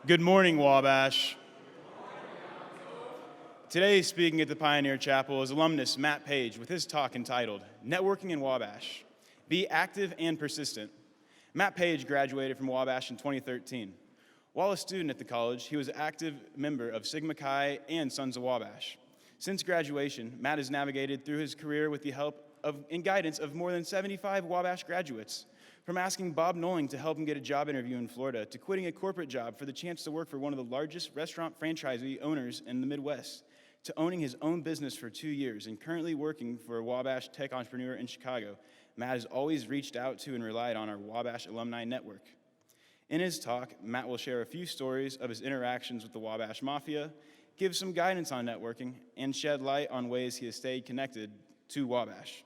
Good morning, Wabash. Today, speaking at the Pioneer Chapel is alumnus Matt Page with his talk entitled, Networking in Wabash, Be Active and Persistent. Matt Page graduated from Wabash in 2013. While a student at the college, he was an active member of Sigma Chi and Sons of Wabash. Since graduation, Matt has navigated through his career with the help and guidance of more than 75 Wabash graduates. From asking Bob Knowling to help him get a job interview in Florida, to quitting a corporate job for the chance to work for one of the largest restaurant franchisee owners in the Midwest, to owning his own business for 2 years and currently working for a Wabash tech entrepreneur in Chicago, Matt has always reached out to and relied on our Wabash alumni network. In his talk, Matt will share a few stories of his interactions with the Wabash Mafia, give some guidance on networking, and shed light on ways he has stayed connected to Wabash.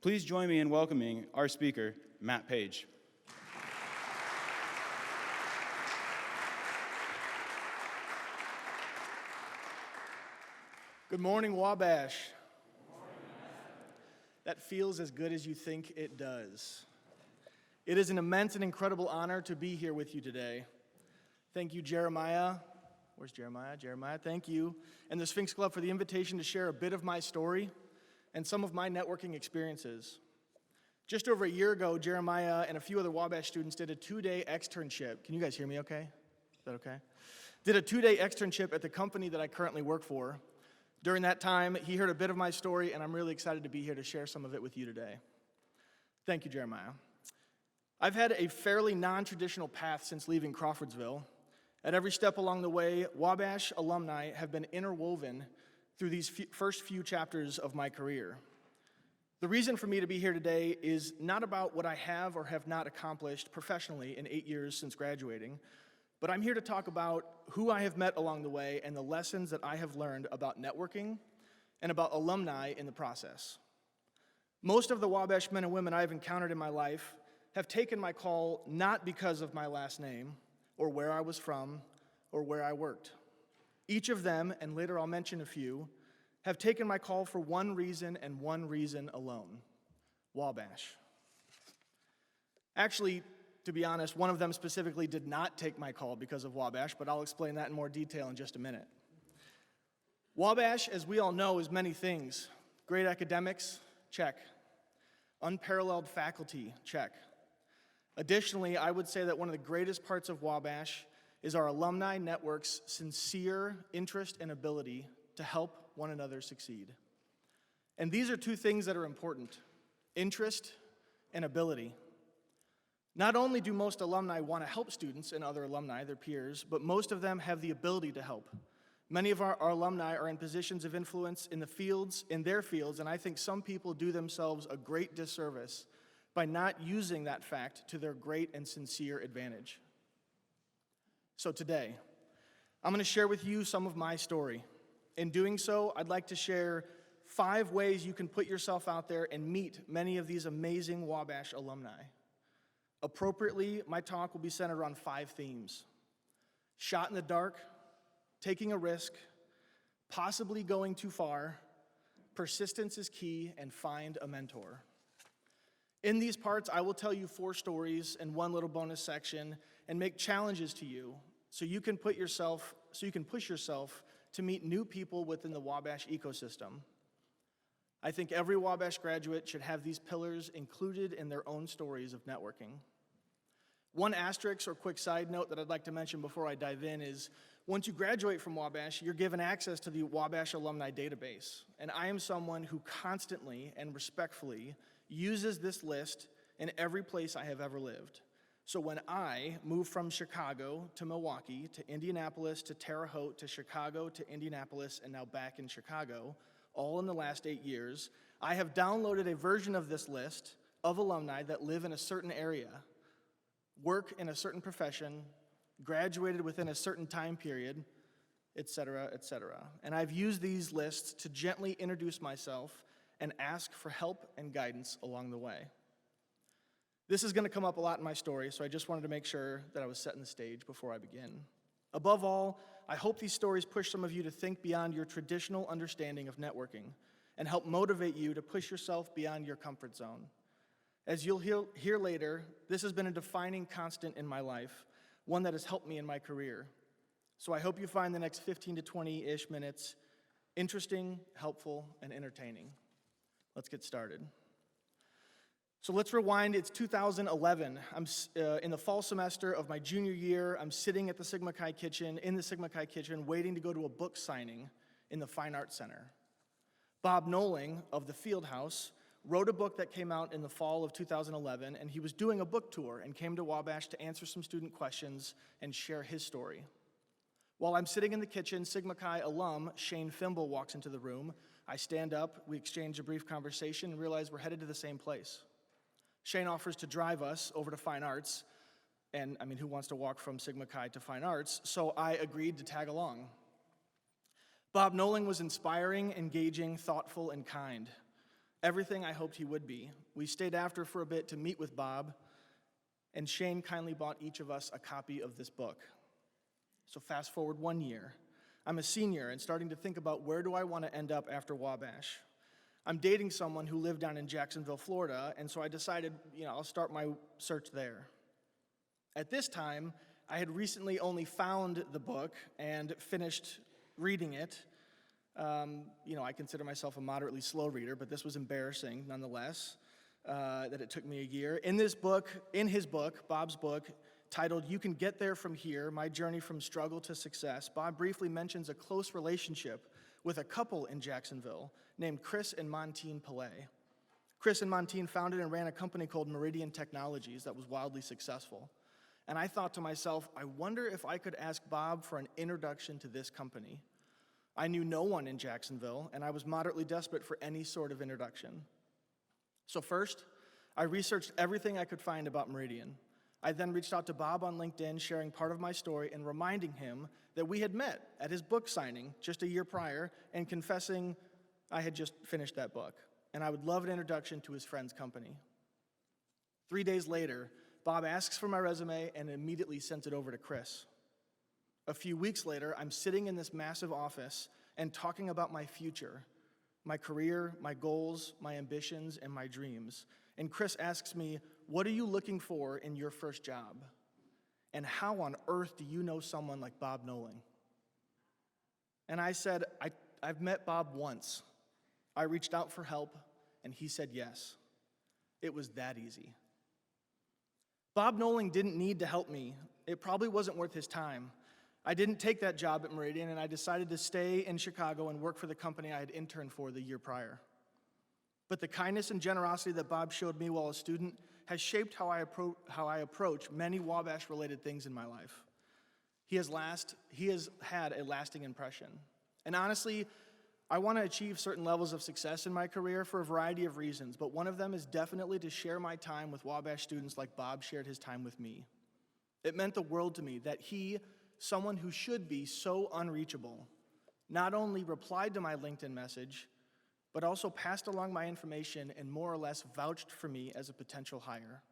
Please join me in welcoming our speaker, Matt Page. Good morning, Wabash. That feels as good as you think it does. It is an immense and incredible honor to be here with you today. Thank you, Jeremiah. Where's Jeremiah? Jeremiah, thank you. And the Sphinx Club for the invitation to share a bit of my story and some of my networking experiences. Just over a year ago, Jeremiah and a few other Wabash students did a 2-day externship. Can you guys hear me okay? Is that okay? Did a 2-day externship at the company that I currently work for. During that time, he heard a bit of my story, and I'm really excited to be here to share some of it with you today. Thank you, Jeremiah. I've had a fairly non-traditional path since leaving Crawfordsville. At every step along the way, Wabash alumni have been interwoven through these first few chapters of my career. The reason for me to be here today is not about what I have or have not accomplished professionally in 8 years since graduating, but I'm here to talk about who I have met along the way and the lessons that I have learned about networking and about alumni in the process. Most of the Wabash men and women I've encountered in my life have taken my call not because of my last name or where I was from or where I worked. Each of them, and later I'll mention a few, have taken my call for one reason and one reason alone: Wabash. Actually, to be honest, one of them specifically did not take my call because of Wabash, but I'll explain that in more detail in just a minute. Wabash, as we all know, is many things. Great academics, check. Unparalleled faculty, check. Additionally, I would say that one of the greatest parts of Wabash is our alumni network's sincere interest and ability to help one another succeed. And these are two things that are important: interest and ability. Not only do most alumni want to help students and other alumni, their peers, but most of them have the ability to help. Many of our alumni are in positions of influence in their fields, and I think some people do themselves a great disservice by not using that fact to their great and sincere advantage. So today, I'm going to share with you some of my story. In doing so, I'd like to share 5 ways you can put yourself out there and meet many of these amazing Wabash alumni. Appropriately, my talk will be centered on 5 themes: shot in the dark, taking a risk, possibly going too far, persistence is key, and find a mentor. In these parts, I will tell you 4 stories and 1 little bonus section and make challenges to you so you can push yourself to meet new people within the Wabash ecosystem. I think every Wabash graduate should have these pillars included in their own stories of networking. One asterisk or quick side note that I'd like to mention before I dive in is, once you graduate from Wabash, you're given access to the Wabash alumni database. And I am someone who constantly and respectfully uses this list in every place I have ever lived. So when I moved from Chicago to Milwaukee to Indianapolis to Terre Haute to Chicago to Indianapolis and now back in Chicago, all in the last 8 years, I have downloaded a version of this list of alumni that live in a certain area, work in a certain profession, graduated within a certain time period, etc., etc. And I've used these lists to gently introduce myself and ask for help and guidance along the way. This is going to come up a lot in my story, so I just wanted to make sure that I was setting the stage before I begin. Above all, I hope these stories push some of you to think beyond your traditional understanding of networking and help motivate you to push yourself beyond your comfort zone. As you'll hear later, this has been a defining constant in my life, one that has helped me in my career. So I hope you find the next 15 to 20-ish minutes interesting, helpful, and entertaining. Let's get started. So let's rewind. It's 2011. I'm in the fall semester of my junior year. I'm sitting at the Sigma Chi kitchen, waiting to go to a book signing in the Fine Arts Center. Bob Noling of the Field House wrote a book that came out in the fall of 2011, and he was doing a book tour and came to Wabash to answer some student questions and share his story. While I'm sitting in the kitchen, Sigma Chi alum Shane Fimble walks into the room. I stand up, we exchange a brief conversation, and realize we're headed to the same place. Shane offers to drive us over to Fine Arts, and who wants to walk from Sigma Chi to Fine Arts? So I agreed to tag along. Bob Noling was inspiring, engaging, thoughtful, and kind. Everything I hoped he would be. We stayed after for a bit to meet with Bob, and Shane kindly bought each of us a copy of this book. So fast forward 1 year. I'm a senior and starting to think about where do I want to end up after Wabash. I'm dating someone who lived down in Jacksonville, Florida, and so I decided, I'll start my search there. At this time, I had recently only found the book and finished reading it. I consider myself a moderately slow reader, but this was embarrassing nonetheless, that it took me a year. In his book, Bob's book, titled You Can Get There From Here, My Journey from Struggle to Success, Bob briefly mentions a close relationship with a couple in Jacksonville named Chris and Montine Pillay. Chris and Montine founded and ran a company called Meridian Technologies that was wildly successful. And I thought to myself, I wonder if I could ask Bob for an introduction to this company. I knew no one in Jacksonville, and I was moderately desperate for any sort of introduction. So first, I researched everything I could find about Meridian. I then reached out to Bob on LinkedIn, sharing part of my story and reminding him that we had met at his book signing just a year prior and confessing I had just finished that book, and I would love an introduction to his friend's company. 3 days later, Bob asks for my resume and immediately sends it over to Chris. A few weeks later, I'm sitting in this massive office and talking about my future, my career, my goals, my ambitions, and my dreams. And Chris asks me, what are you looking for in your first job? And how on earth do you know someone like Bob Noling? And I said, I've met Bob once. I reached out for help, and he said yes. It was that easy. Bob Noling didn't need to help me. It probably wasn't worth his time. I didn't take that job at Meridian, and I decided to stay in Chicago and work for the company I had interned for the year prior. But the kindness and generosity that Bob showed me while a student has shaped how I approach many Wabash-related things in my life. He has had a lasting impression. And honestly, I want to achieve certain levels of success in my career for a variety of reasons, but one of them is definitely to share my time with Wabash students like Bob shared his time with me. It meant the world to me that he, someone who should be so unreachable, not only replied to my LinkedIn message, but also passed along my information and more or less vouched for me as a potential hire.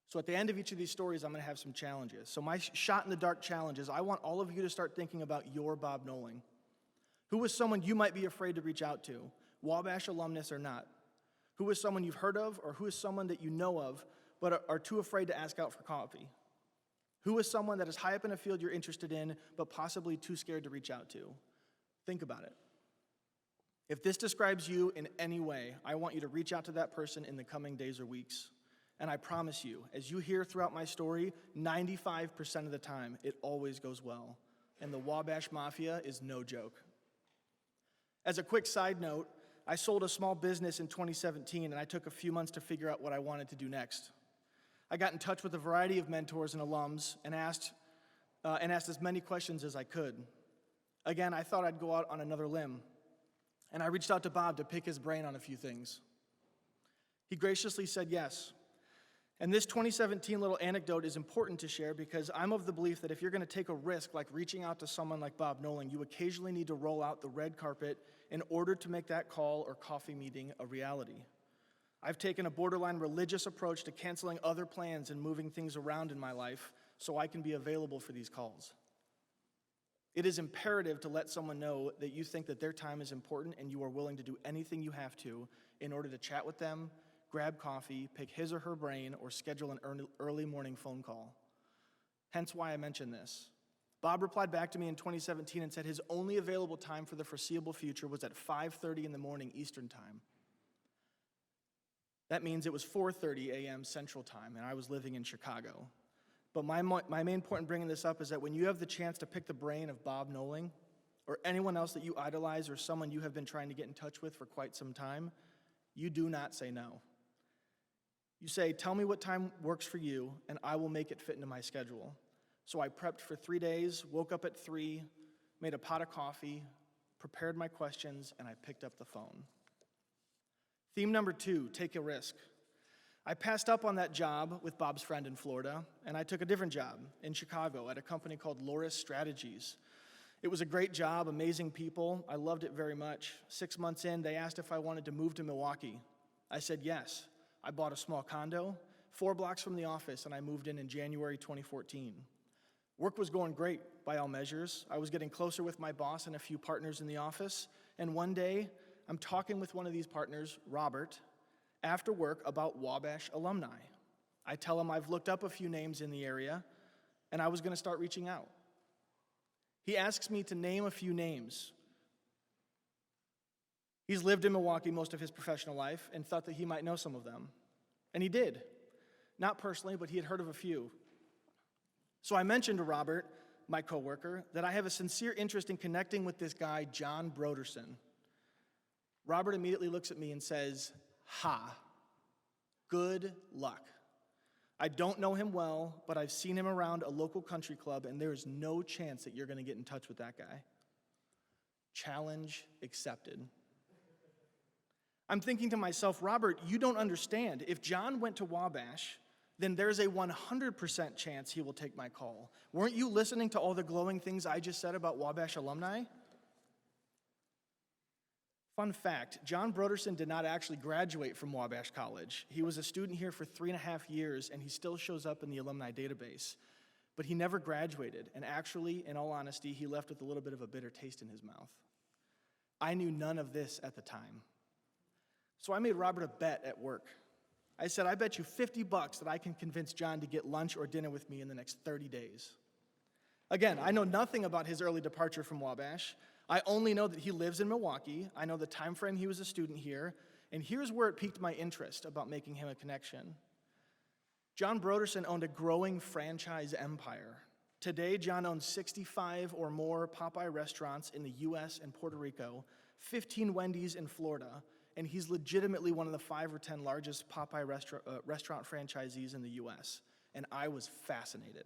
So at the end of each of these stories, I'm going to have some challenges. So my shot in the dark challenge is I want all of you to start thinking about your Bob Noling. Who is someone you might be afraid to reach out to, Wabash alumnus or not? Who is someone you've heard of, or who is someone that you know of but are too afraid to ask out for coffee? Who is someone that is high up in a field you're interested in but possibly too scared to reach out to? Think about it. If this describes you in any way, I want you to reach out to that person in the coming days or weeks. And I promise you, as you hear throughout my story, 95% of the time, it always goes well. And the Wabash Mafia is no joke. As a quick side note, I sold a small business in 2017, and I took a few months to figure out what I wanted to do next. I got in touch with a variety of mentors and alums and asked as many questions as I could. Again, I thought I'd go out on another limb, and I reached out to Bob to pick his brain on a few things. He graciously said yes. And this 2017 little anecdote is important to share because I'm of the belief that if you're going to take a risk like reaching out to someone like Bob Noling, you occasionally need to roll out the red carpet in order to make that call or coffee meeting a reality. I've taken a borderline religious approach to canceling other plans and moving things around in my life so I can be available for these calls. It is imperative to let someone know that you think that their time is important and you are willing to do anything you have to in order to chat with them, grab coffee, pick his or her brain, or schedule an early morning phone call. Hence why I mention this. Bob replied back to me in 2017 and said his only available time for the foreseeable future was at 5:30 in the morning Eastern Time. That means it was 4:30 a.m. Central Time, and I was living in Chicago. But my main point in bringing this up is that when you have the chance to pick the brain of Bob Knowling, or anyone else that you idolize or someone you have been trying to get in touch with for quite some time, you do not say no. You say, tell me what time works for you, and I will make it fit into my schedule. So I prepped for 3 days, woke up at 3, made a pot of coffee, prepared my questions, and I picked up the phone. Theme number 2, take a risk. I passed up on that job with Bob's friend in Florida, and I took a different job in Chicago at a company called Loris Strategies. It was a great job, amazing people. I loved it very much. 6 months in, they asked if I wanted to move to Milwaukee. I said yes. I bought a small condo, 4 blocks from the office, and I moved in January 2014. Work was going great by all measures. I was getting closer with my boss and a few partners in the office, and one day, I'm talking with one of these partners, Robert, after work about Wabash alumni. I tell him I've looked up a few names in the area, and I was going to start reaching out. He asks me to name a few names. He's lived in Milwaukee most of his professional life and thought that he might know some of them. And he did. Not personally, but he had heard of a few. So I mentioned to Robert, my coworker, that I have a sincere interest in connecting with this guy, John Broderson. Robert immediately looks at me and says, "Ha, good luck. I don't know him well, but I've seen him around a local country club, and there is no chance that you're going to get in touch with that guy." Challenge accepted. I'm thinking to myself, Robert, you don't understand. If John went to Wabash, then there's a 100% chance he will take my call. Weren't you listening to all the glowing things I just said about Wabash alumni? Fun fact, John Broderson did not actually graduate from Wabash College. He was a student here for 3.5 years, and he still shows up in the alumni database. But he never graduated, and actually, in all honesty, he left with a little bit of a bitter taste in his mouth. I knew none of this at the time. So I made Robert a bet at work. I said, I bet you $50 that I can convince John to get lunch or dinner with me in the next 30 days. Again, I know nothing about his early departure from Wabash. I only know that he lives in Milwaukee. I know the time frame he was a student here. And here's where it piqued my interest about making him a connection. John Broderson owned a growing franchise empire. Today, John owns 65 or more Popeye restaurants in the U.S. and Puerto Rico, 15 Wendy's in Florida, and he's legitimately one of the 5 or 10 largest Popeye restaurant franchisees in the U.S., and I was fascinated.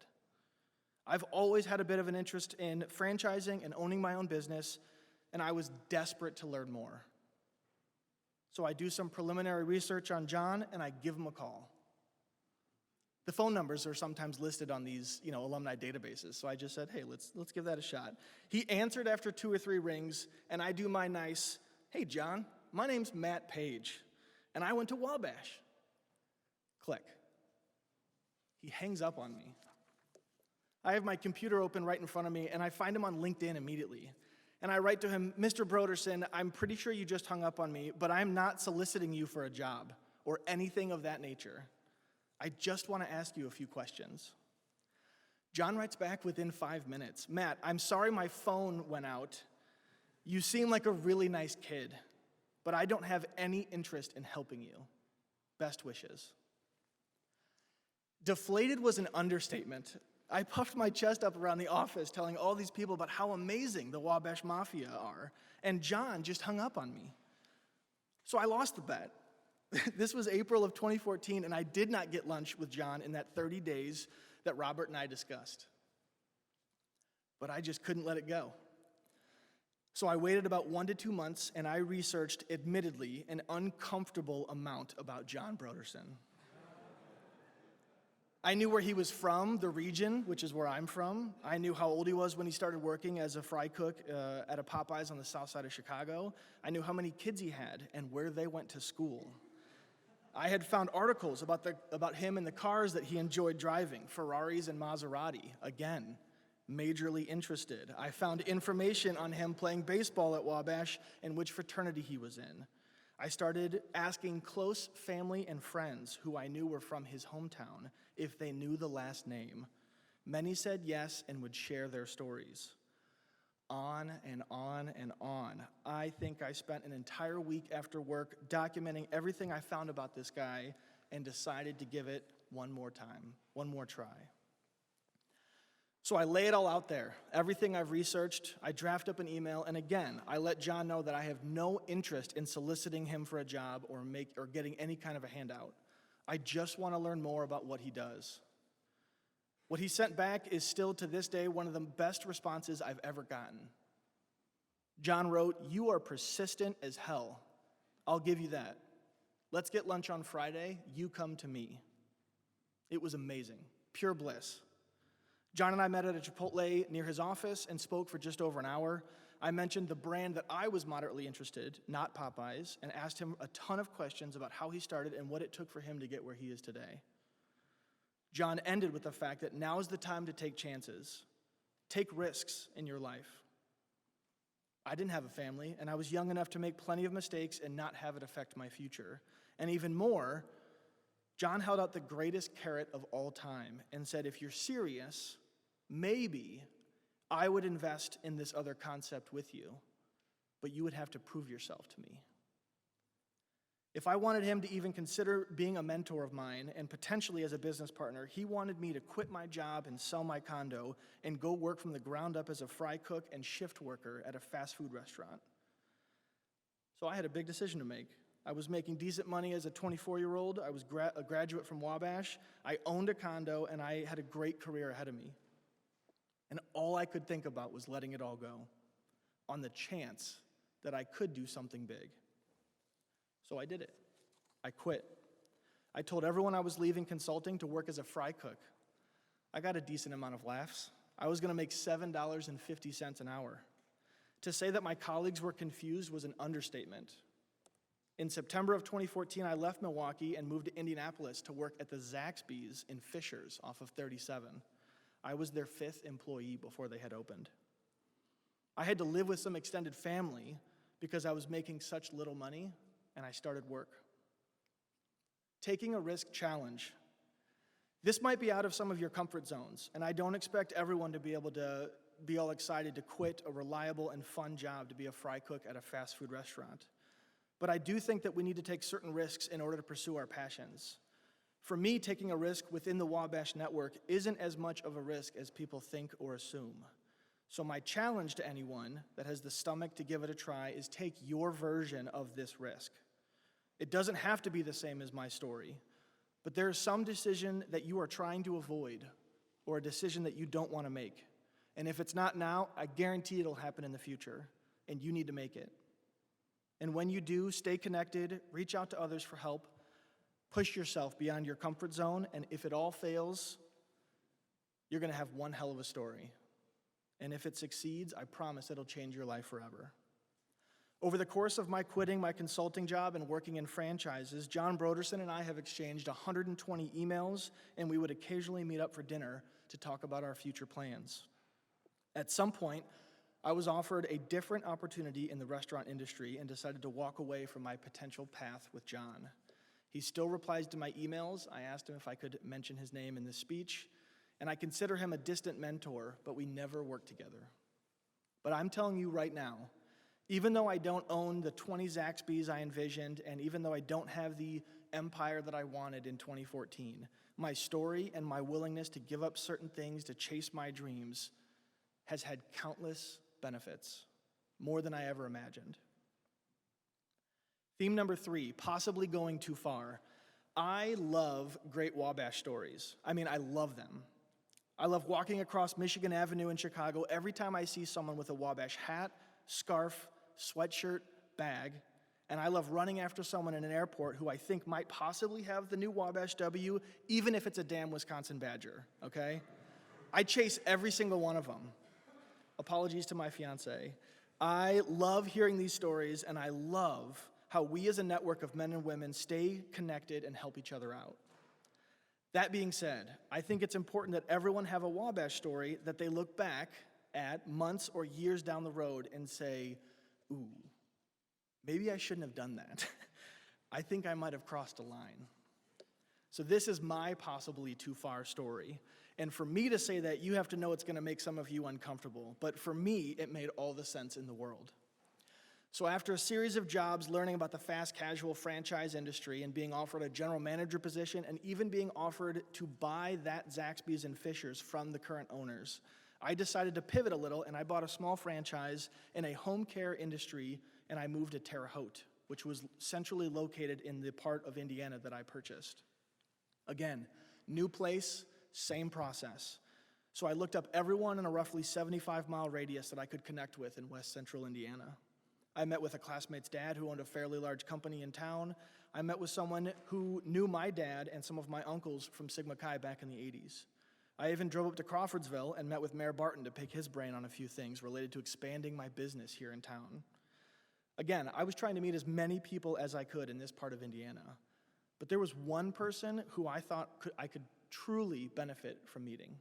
I've always had a bit of an interest in franchising and owning my own business, and I was desperate to learn more. So I do some preliminary research on John, and I give him a call. The phone numbers are sometimes listed on these, alumni databases, so I just said, hey, let's give that a shot. He answered after 2 or 3 rings, and I do my nice, hey, John, my name's Matt Page, and I went to Wabash. Click. He hangs up on me. I have my computer open right in front of me, and I find him on LinkedIn immediately. And I write to him, Mr. Broderson, I'm pretty sure you just hung up on me, but I'm not soliciting you for a job or anything of that nature. I just want to ask you a few questions. John writes back within 5 minutes, Matt, I'm sorry my phone went out. You seem like a really nice kid, but I don't have any interest in helping you. Best wishes. Deflated was an understatement. I puffed my chest up around the office telling all these people about how amazing the Wabash Mafia are, and John just hung up on me. So I lost the bet. This was April of 2014, and I did not get lunch with John in that 30 days that Robert and I discussed. But I just couldn't let it go. So I waited about 1 to 2 months, and I researched, admittedly, an uncomfortable amount about John Broderson. I knew where he was from, the region, which is where I'm from. I knew how old he was when he started working as a fry cook at a Popeyes on the south side of Chicago. I knew how many kids he had and where they went to school. I had found articles about him and the cars that he enjoyed driving, Ferraris and Maserati. Again, majorly interested. I found information on him playing baseball at Wabash and which fraternity he was in. I started asking close family and friends who I knew were from his hometown if they knew the last name. Many said yes and would share their stories. On and on and on. I think I spent an entire week after work documenting everything I found about this guy and decided to give it one more time, one more try. So I lay it all out there, everything I've researched. I draft up an email, and again, I let John know that I have no interest in soliciting him for a job or getting any kind of a handout. I just want to learn more about what he does. What he sent back is still to this day one of the best responses I've ever gotten. John wrote, "You are persistent as hell. I'll give you that. Let's get lunch on Friday. You come to me." It was amazing, pure bliss. John and I met at a Chipotle near his office and spoke for just over an hour. I mentioned the brand that I was moderately interested, not Popeyes, and asked him a ton of questions about how he started and what it took for him to get where he is today. John ended with the fact that now is the time to take chances. Take risks in your life. I didn't have a family, and I was young enough to make plenty of mistakes and not have it affect my future. And even more, John held out the greatest carrot of all time and said, if you're serious, maybe I would invest in this other concept with you, but you would have to prove yourself to me. If I wanted him to even consider being a mentor of mine and potentially as a business partner, he wanted me to quit my job and sell my condo and go work from the ground up as a fry cook and shift worker at a fast food restaurant. So I had a big decision to make. I was making decent money as a 24-year-old. I was a graduate from Wabash. I owned a condo, and I had a great career ahead of me. And all I could think about was letting it all go on the chance that I could do something big. So I did it. I quit. I told everyone I was leaving consulting to work as a fry cook. I got a decent amount of laughs. I was going to make $7.50 an hour. To say that my colleagues were confused was an understatement. In September of 2014, I left Milwaukee and moved to Indianapolis to work at the Zaxby's in Fishers off of 37. I was their 5th employee before they had opened. I had to live with some extended family because I was making such little money, and I started work. Taking a risk challenge. This might be out of some of your comfort zones, and I don't expect everyone to be able to be all excited to quit a reliable and fun job to be a fry cook at a fast food restaurant. But I do think that we need to take certain risks in order to pursue our passions. For me, taking a risk within the Wabash network isn't as much of a risk as people think or assume. So my challenge to anyone that has the stomach to give it a try is take your version of this risk. It doesn't have to be the same as my story, but there is some decision that you are trying to avoid or a decision that you don't want to make. And if it's not now, I guarantee it'll happen in the future, and you need to make it. And when you do, stay connected, reach out to others for help, push yourself beyond your comfort zone, and if it all fails, you're going to have one hell of a story. And if it succeeds, I promise it'll change your life forever. Over the course of my quitting my consulting job and working in franchises, John Broderson and I have exchanged 120 emails, and we would occasionally meet up for dinner to talk about our future plans. At some point, I was offered a different opportunity in the restaurant industry and decided to walk away from my potential path with John. He still replies to my emails. I asked him if I could mention his name in this speech, and I consider him a distant mentor, but we never worked together. But I'm telling you right now, even though I don't own the 20 Zaxby's I envisioned, and even though I don't have the empire that I wanted in 2014, my story and my willingness to give up certain things to chase my dreams has had countless benefits, more than I ever imagined. Theme number 3, possibly going too far. I love great Wabash stories. I love them. I love walking across Michigan Avenue in Chicago every time I see someone with a Wabash hat, scarf, sweatshirt, bag, and I love running after someone in an airport who I think might possibly have the new Wabash W, even if it's a damn Wisconsin Badger, okay? I chase every single one of them. Apologies to my fiance. I love hearing these stories, and I love how we as a network of men and women stay connected and help each other out. That being said, I think it's important that everyone have a Wabash story that they look back at months or years down the road and say, ooh, maybe I shouldn't have done that. I think I might have crossed a line. So this is my possibly too far story. And for me to say that, you have to know it's going to make some of you uncomfortable. But for me, it made all the sense in the world. So after a series of jobs learning about the fast casual franchise industry and being offered a general manager position and even being offered to buy that Zaxby's and Fisher's from the current owners, I decided to pivot a little and I bought a small franchise in a home care industry and I moved to Terre Haute, which was centrally located in the part of Indiana that I purchased. Again, new place, same process. So I looked up everyone in a roughly 75-mile radius that I could connect with in West Central Indiana. I met with a classmate's dad who owned a fairly large company in town. I met with someone who knew my dad and some of my uncles from Sigma Chi back in the 80s. I even drove up to Crawfordsville and met with Mayor Barton to pick his brain on a few things related to expanding my business here in town. Again, I was trying to meet as many people as I could in this part of Indiana. But there was one person who I thought I could truly benefit from meeting.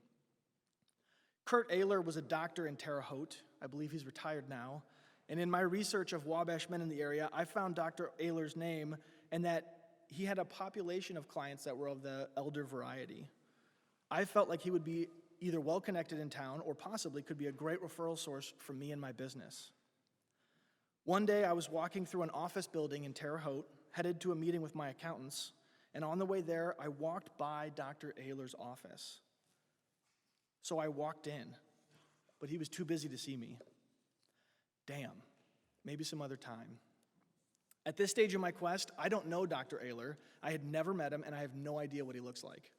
Kurt Ehler was a doctor in Terre Haute. I believe he's retired now. And in my research of Wabash men in the area, I found Dr. Ehler's name and that he had a population of clients that were of the elder variety. I felt like he would be either well-connected in town or possibly could be a great referral source for me and my business. One day, I was walking through an office building in Terre Haute, headed to a meeting with my accountants, and on the way there, I walked by Dr. Ehler's office. So I walked in, but he was too busy to see me. Damn, maybe some other time. At this stage of my quest, I don't know Dr. Ehler. I had never met him, and I have no idea what he looks like.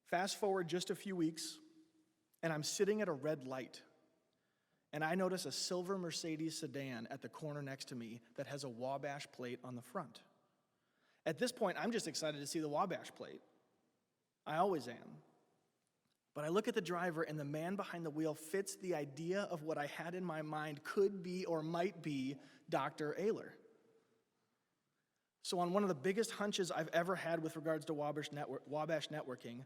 Fast forward just a few weeks, and I'm sitting at a red light, and I notice a silver Mercedes sedan at the corner next to me that has a Wabash plate on the front. At this point, I'm just excited to see the Wabash plate. I always am. But I look at the driver, and the man behind the wheel fits the idea of what I had in my mind could be or might be Dr. Ehler. So on one of the biggest hunches I've ever had with regards to Wabash networking,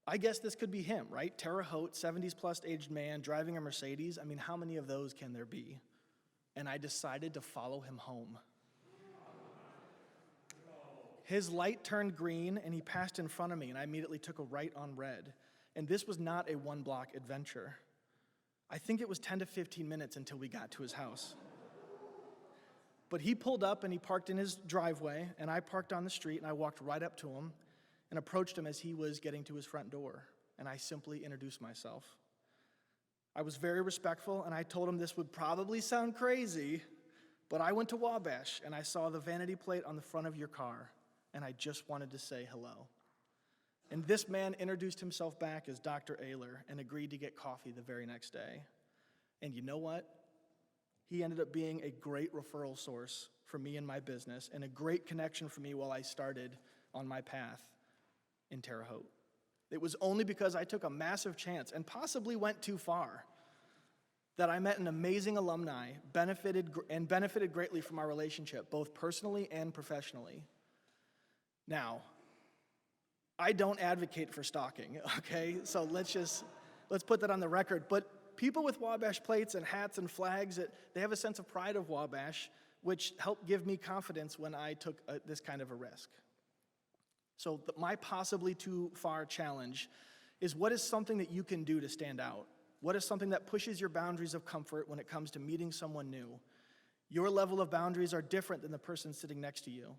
I guess this could be him, right? Terre Haute, 70-plus aged man, driving a Mercedes. I mean, how many of those can there be? And I decided to follow him home. His light turned green, and he passed in front of me, and I immediately took a right on red. And this was not a one-block adventure. I think it was 10 to 15 minutes until we got to his house. But he pulled up and he parked in his driveway, and I parked on the street, and I walked right up to him and approached him as he was getting to his front door, and I simply introduced myself. I was very respectful, and I told him this would probably sound crazy, but I went to Wabash, and I saw the vanity plate on the front of your car, and I just wanted to say hello. And this man introduced himself back as Dr. Ehler and agreed to get coffee the very next day. And you know what? He ended up being a great referral source for me and my business and a great connection for me while I started on my path in Terre Haute. It was only because I took a massive chance and possibly went too far that I met an amazing alumni, benefited greatly from our relationship, both personally and professionally. Now, I don't advocate for stalking, okay? So let's put that on the record. But people with Wabash plates and hats and flags, they have a sense of pride of Wabash, which helped give me confidence when I took this kind of a risk. So my possibly too far challenge is, what is something that you can do to stand out? What is something that pushes your boundaries of comfort when it comes to meeting someone new? Your level of boundaries are different than the person sitting next to you.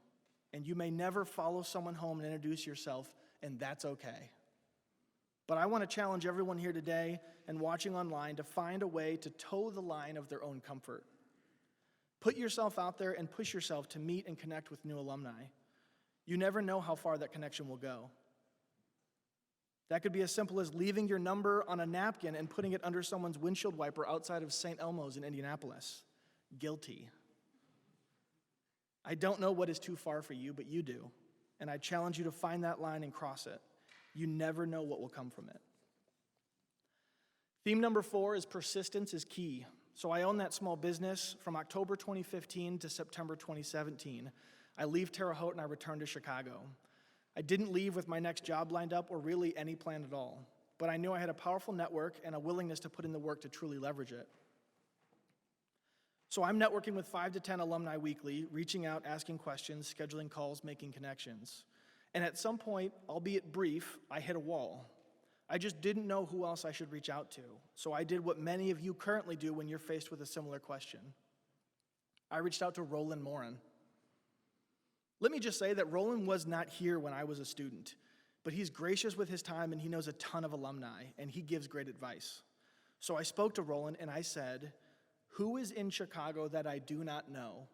And you may never follow someone home and introduce yourself, and that's okay. But I want to challenge everyone here today and watching online to find a way to toe the line of their own comfort. Put yourself out there and push yourself to meet and connect with new alumni. You never know how far that connection will go. That could be as simple as leaving your number on a napkin and putting it under someone's windshield wiper outside of St. Elmo's in Indianapolis. Guilty. I don't know what is too far for you, but you do. And I challenge you to find that line and cross it. You never know what will come from it. Theme number 4 is persistence is key. So I own that small business from October 2015 to September 2017. I leave Terre Haute and I return to Chicago. I didn't leave with my next job lined up or really any plan at all, but I knew I had a powerful network and a willingness to put in the work to truly leverage it. So I'm networking with 5 to 10 alumni weekly, reaching out, asking questions, scheduling calls, making connections. And at some point, albeit brief, I hit a wall. I just didn't know who else I should reach out to, so I did what many of you currently do when you're faced with a similar question. I reached out to Roland Morin. Let me just say that Roland was not here when I was a student, but he's gracious with his time and he knows a ton of alumni and he gives great advice. So I spoke to Roland and I said, who is in Chicago that I do not know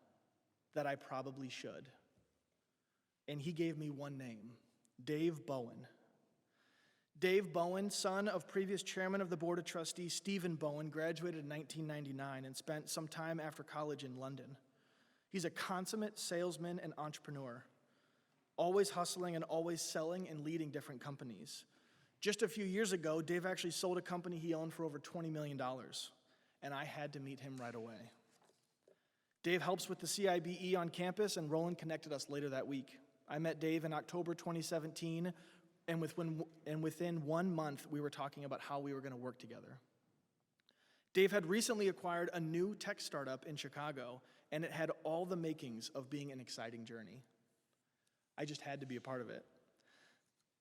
that I probably should? And he gave me one name, Dave Bowen. Dave Bowen, son of previous chairman of the Board of Trustees Stephen Bowen, graduated in 1999 and spent some time after college in London. He's a consummate salesman and entrepreneur, always hustling and always selling and leading different companies. Just a few years ago, Dave actually sold a company he owned for over $20 million, and I had to meet him right away. Dave helps with the CIBE on campus, and Roland connected us later that week. I met Dave in October 2017, and within 1 month, we were talking about how we were going to work together. Dave had recently acquired a new tech startup in Chicago, and it had all the makings of being an exciting journey. I just had to be a part of it.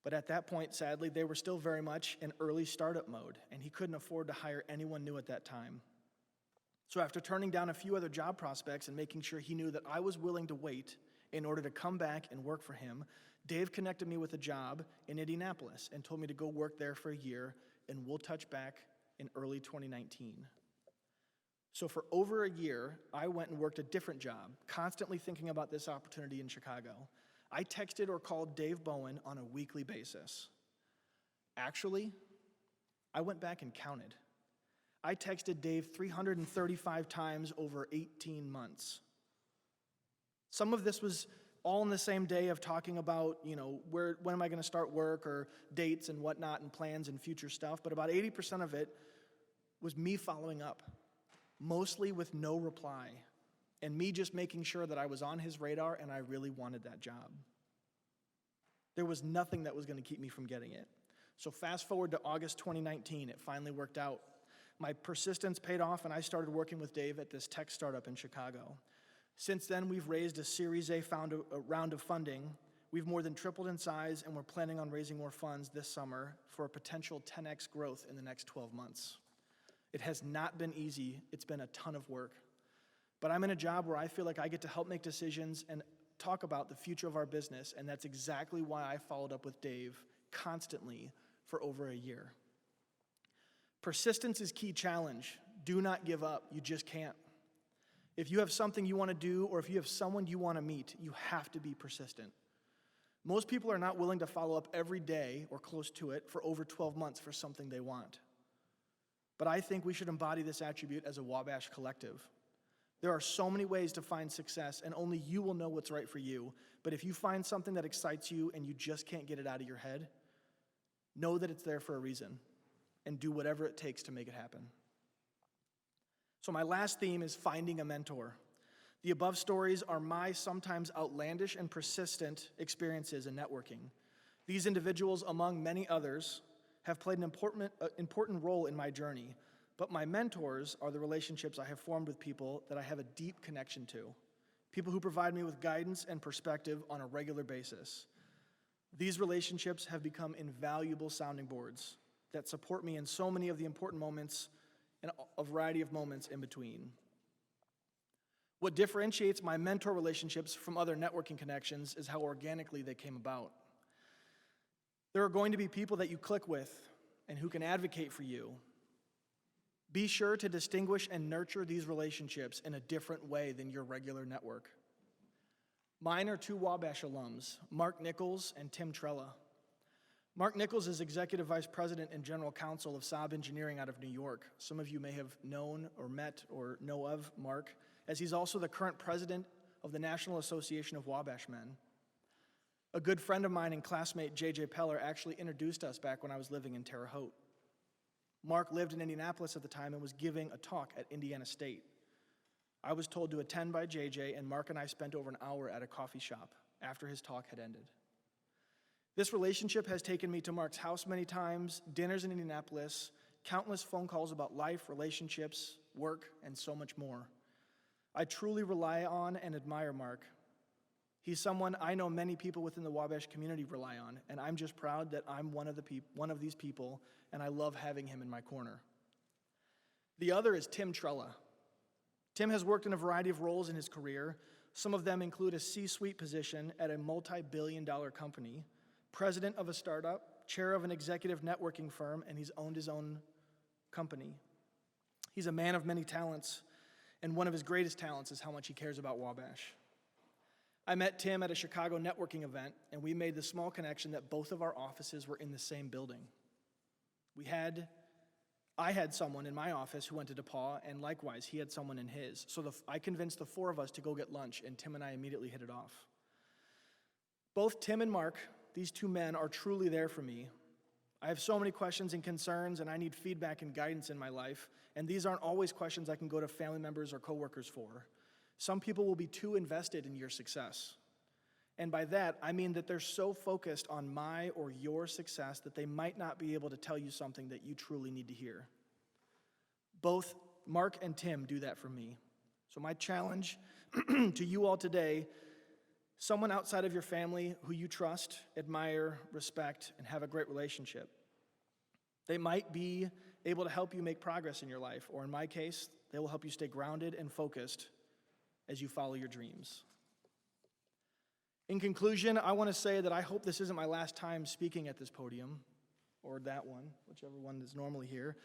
But at that point, sadly, they were still very much in early startup mode, and he couldn't afford to hire anyone new at that time. So after turning down a few other job prospects and making sure he knew that I was willing to wait in order to come back and work for him, Dave connected me with a job in Indianapolis and told me to go work there for a year, and we'll touch back in early 2019. So for over a year, I went and worked a different job, constantly thinking about this opportunity in Chicago. I texted or called Dave Bowen on a weekly basis. Actually, I went back and counted. I texted Dave 335 times over 18 months. Some of this was all in the same day of talking about, when am I going to start work or dates and whatnot and plans and future stuff, but about 80% of it was me following up, mostly with no reply, and me just making sure that I was on his radar and I really wanted that job. There was nothing that was going to keep me from getting it. So fast forward to August 2019, it finally worked out. My persistence paid off and I started working with Dave at this tech startup in Chicago. Since then, we've raised a Series A round of funding. We've more than tripled in size, and we're planning on raising more funds this summer for a potential 10x growth in the next 12 months. It has not been easy. It's been a ton of work. But I'm in a job where I feel like I get to help make decisions and talk about the future of our business, and that's exactly why I followed up with Dave constantly for over a year. Persistence is key challenge. Do not give up. You just can't. If you have something you want to do or if you have someone you want to meet, you have to be persistent. Most people are not willing to follow up every day or close to it for over 12 months for something they want. But I think we should embody this attribute as a Wabash collective. There are so many ways to find success, and only you will know what's right for you. But if you find something that excites you and you just can't get it out of your head, know that it's there for a reason and do whatever it takes to make it happen. So my last theme is finding a mentor. The above stories are my sometimes outlandish and persistent experiences in networking. These individuals, among many others, have played an important role in my journey, but my mentors are the relationships I have formed with people that I have a deep connection to, people who provide me with guidance and perspective on a regular basis. These relationships have become invaluable sounding boards that support me in so many of the important moments and a variety of moments in between. What differentiates my mentor relationships from other networking connections is how organically they came about. There are going to be people that you click with and who can advocate for you. Be sure to distinguish and nurture these relationships in a different way than your regular network. Mine are two Wabash alums, Mark Nichols and Tim Trella. Mark Nichols is Executive Vice President and General Counsel of Saab Engineering out of New York. Some of you may have known or met or know of Mark, as he's also the current president of the National Association of Wabash Men. A good friend of mine and classmate, J.J. Peller, actually introduced us back when I was living in Terre Haute. Mark lived in Indianapolis at the time and was giving a talk at Indiana State. I was told to attend by J.J., and Mark and I spent over an hour at a coffee shop after his talk had ended. This relationship has taken me to Mark's house many times, dinners in Indianapolis, countless phone calls about life, relationships, work, and so much more. I truly rely on and admire Mark. He's someone I know many people within the Wabash community rely on, and I'm just proud that I'm one of these people, and I love having him in my corner. The other is Tim Trella. Tim has worked in a variety of roles in his career. Some of them include a C-suite position at a multi-billion-dollar company, president of a startup, chair of an executive networking firm, and he's owned his own company. He's a man of many talents, and one of his greatest talents is how much he cares about Wabash. I met Tim at a Chicago networking event, and we made the small connection that both of our offices were in the same building. I had someone in my office who went to DePaul, and likewise, he had someone in his. So I convinced the four of us to go get lunch, and Tim and I immediately hit it off. Both Tim and Mark, these two men, are truly there for me. I have so many questions and concerns, and I need feedback and guidance in my life, and these aren't always questions I can go to family members or coworkers for. Some people will be too invested in your success. And by that, I mean that they're so focused on my or your success that they might not be able to tell you something that you truly need to hear. Both Mark and Tim do that for me. So my challenge to you all today, someone outside of your family who you trust, admire, respect, and have a great relationship. They might be able to help you make progress in your life, or in my case, they will help you stay grounded and focused as you follow your dreams. In conclusion, I want to say that I hope this isn't my last time speaking at this podium, or that one, whichever one is normally here.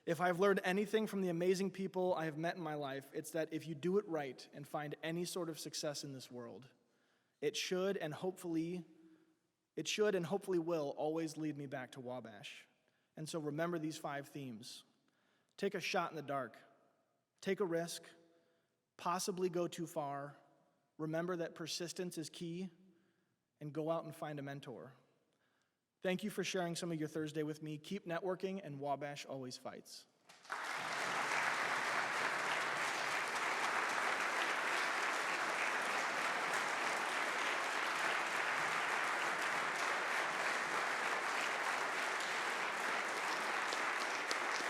If I've learned anything from the amazing people I have met in my life, it's that if you do it right and find any sort of success in this world, it should and hopefully will always lead me back to Wabash. And so remember these 5 themes. Take a shot in the dark. Take a risk. Possibly go too far. Remember that persistence is key. And go out and find a mentor. Thank you for sharing some of your Thursday with me. Keep networking, and Wabash always fights.